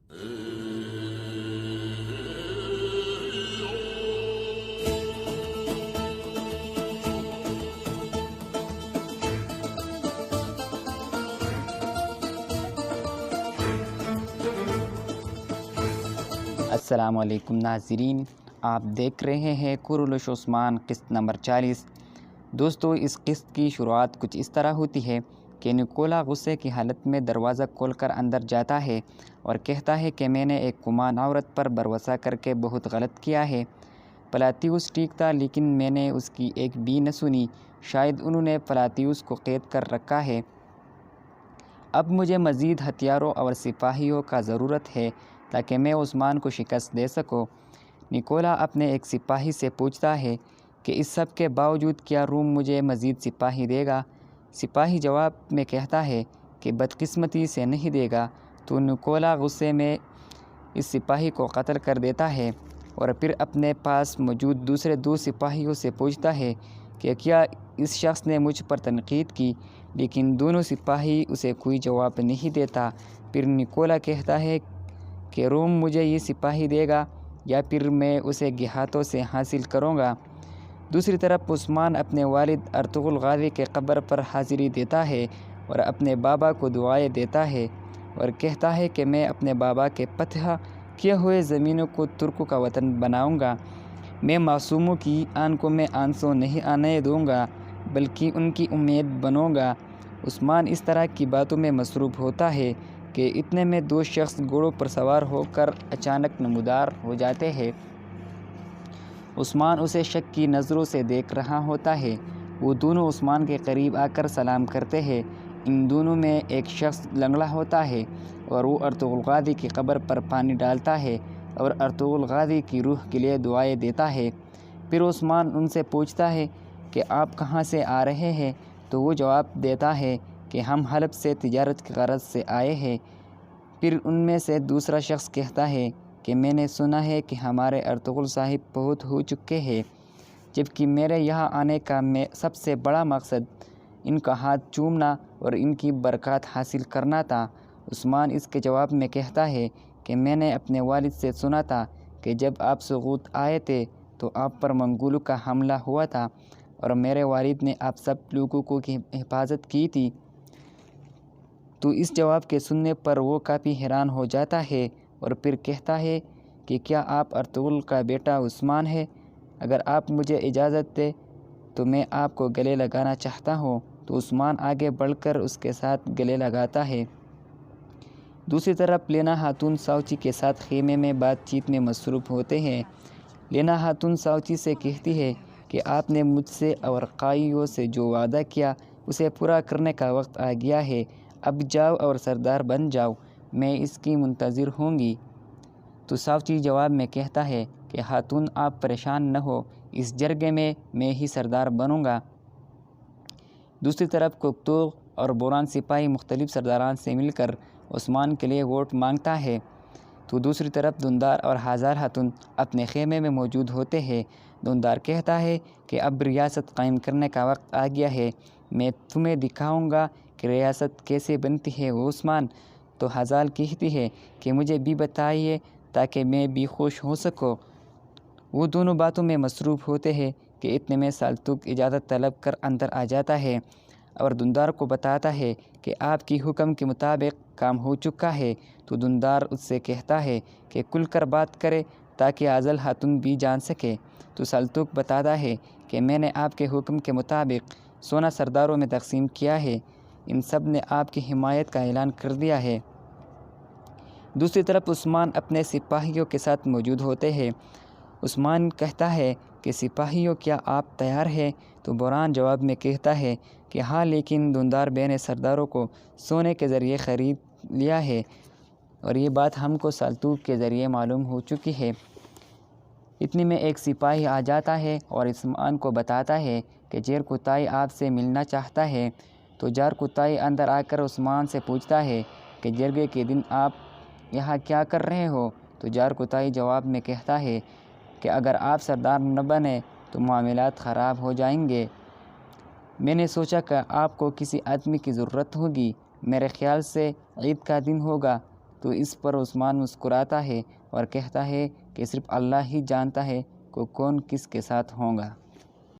السلام علیکم ناظرین، آپ دیکھ رہے ہیں قرولش عثمان قسط نمبر 40۔ دوستو، اس قسط کی شروعات کچھ اس طرح ہوتی ہے کہ نکولا غصے کی حالت میں دروازہ کھول کر اندر جاتا ہے اور کہتا ہے کہ میں نے ایک کمان عورت پر بھروسہ کر کے بہت غلط کیا ہے۔ پلاتیوس ٹھیک تھا، لیکن میں نے اس کی ایک بھی نہ سنی۔ شاید انہوں نے پلاتیوس کو قید کر رکھا ہے۔ اب مجھے مزید ہتھیاروں اور سپاہیوں کا ضرورت ہے تاکہ میں عثمان کو شکست دے سکوں۔ نکولا اپنے ایک سپاہی سے پوچھتا ہے کہ اس سب کے باوجود کیا روم مجھے مزید سپاہی دے گا؟ سپاہی جواب میں کہتا ہے کہ بدقسمتی سے نہیں دے گا۔ تو نکولا غصے میں اس سپاہی کو قتل کر دیتا ہے اور پھر اپنے پاس موجود دوسرے 2 سپاہیوں سے پوچھتا ہے کہ کیا اس شخص نے مجھ پر تنقید کی، لیکن دونوں سپاہی اسے کوئی جواب نہیں دیتا۔ پھر نکولا کہتا ہے کہ روم مجھے یہ سپاہی دے گا یا پھر میں اسے ہاتھوں سے حاصل کروں گا۔ دوسری طرف عثمان اپنے والد ارطغرل غازی کے قبر پر حاضری دیتا ہے اور اپنے بابا کو دعائیں دیتا ہے اور کہتا ہے کہ میں اپنے بابا کے فتح کیے ہوئے زمینوں کو ترکوں کا وطن بناؤں گا۔ میں معصوموں کی آنکھوں میں آنسو نہیں آنے دوں گا، بلکہ ان کی امید بنوں گا۔ عثمان اس طرح کی باتوں میں مصروف ہوتا ہے کہ اتنے میں 2 شخص گھوڑوں پر سوار ہو کر اچانک نمودار ہو جاتے ہیں۔ عثمان اسے شک کی نظروں سے دیکھ رہا ہوتا ہے۔ وہ دونوں عثمان کے قریب آ کر سلام کرتے ہیں۔ ان دونوں میں ایک شخص لنگڑا ہوتا ہے اور وہ ارطغرل غازی کی قبر پر پانی ڈالتا ہے اور ارطغرل غازی کی روح کے لیے دعائیں دیتا ہے۔ پھر عثمان ان سے پوچھتا ہے کہ آپ کہاں سے آ رہے ہیں؟ تو وہ جواب دیتا ہے کہ ہم حلب سے تجارت کی غرض سے آئے ہیں۔ پھر ان میں سے دوسرا شخص کہتا ہے کہ میں نے سنا ہے کہ ہمارے ارطغرل صاحب بہت ہو چکے ہیں، جبکہ میرے یہاں آنے کا سب سے بڑا مقصد ان کا ہاتھ چومنا اور ان کی برکات حاصل کرنا تھا۔ عثمان اس کے جواب میں کہتا ہے کہ میں نے اپنے والد سے سنا تھا کہ جب آپ سقوط آئے تھے تو آپ پر منگولوں کا حملہ ہوا تھا اور میرے والد نے آپ سب لوگوں کی حفاظت کی تھی۔ تو اس جواب کے سننے پر وہ کافی حیران ہو جاتا ہے اور پھر کہتا ہے کہ کیا آپ ارطغرل کا بیٹا عثمان ہے؟ اگر آپ مجھے اجازت دیں تو میں آپ کو گلے لگانا چاہتا ہوں۔ تو عثمان آگے بڑھ کر اس کے ساتھ گلے لگاتا ہے۔ دوسری طرف لینا خاتون ساوچی کے ساتھ خیمے میں بات چیت میں مصروف ہوتے ہیں۔ لینا خاتون ساوچی سے کہتی ہے کہ آپ نے مجھ سے اور قائیوں سے جو وعدہ کیا اسے پورا کرنے کا وقت آ گیا ہے۔ اب جاؤ اور سردار بن جاؤ، میں اس کی منتظر ہوں گی۔ تو ساوچی جواب میں کہتا ہے کہ خاتون آپ پریشان نہ ہو، اس جرگے میں ہی سردار بنوں گا۔ دوسری طرف کوکتوغ اور بوران سپاہی مختلف سرداران سے مل کر عثمان کے لیے ووٹ مانگتا ہے۔ تو دوسری طرف دھندار اور ہزار خاتون اپنے خیمے میں موجود ہوتے ہیں۔ دھندار کہتا ہے کہ اب ریاست قائم کرنے کا وقت آ گیا ہے، میں تمہیں دکھاؤں گا کہ ریاست کیسے بنتی ہے عثمان۔ تو ہزال کہتی ہے کہ مجھے بھی بتائیے تاکہ میں بھی خوش ہو سکوں۔ وہ دونوں باتوں میں مصروف ہوتے ہیں کہ اتنے میں سالتوق اجازت طلب کر اندر آ جاتا ہے اور دھندار کو بتاتا ہے کہ آپ کی حکم کے مطابق کام ہو چکا ہے۔ تو دھندار اس سے کہتا ہے کہ کھل کر بات کرے تاکہ ہزال خاتون بھی جان سکے۔ تو سالتوق بتاتا ہے کہ میں نے آپ کے حکم کے مطابق سونا سرداروں میں تقسیم کیا ہے، ان سب نے آپ کی حمایت کا اعلان کر دیا ہے۔ دوسری طرف عثمان اپنے سپاہیوں کے ساتھ موجود ہوتے ہیں۔ عثمان کہتا ہے کہ سپاہیوں کیا آپ تیار ہیں؟ تو بوران جواب میں کہتا ہے کہ ہاں، لیکن دھندار بے نے سرداروں کو سونے کے ذریعے خرید لیا ہے اور یہ بات ہم کو سالتوق کے ذریعے معلوم ہو چکی ہے۔ اتنے میں ایک سپاہی آ جاتا ہے اور عثمان کو بتاتا ہے کہ جارکوتائی آپ سے ملنا چاہتا ہے۔ تو جارکوتائی اندر آ کر عثمان سے پوچھتا ہے کہ جرگے کے دن آپ یہاں کیا کر رہے ہو؟ تو جارکوتائی جواب میں کہتا ہے کہ اگر آپ سردار نہ بنے تو معاملات خراب ہو جائیں گے۔ میں نے سوچا کہ آپ کو کسی آدمی کی ضرورت ہوگی، میرے خیال سے عید کا دن ہوگا، تو اس پر عثمان مسکراتا ہے اور کہتا ہے کہ صرف اللہ ہی جانتا ہے کہ کون کس کے ساتھ ہوگا۔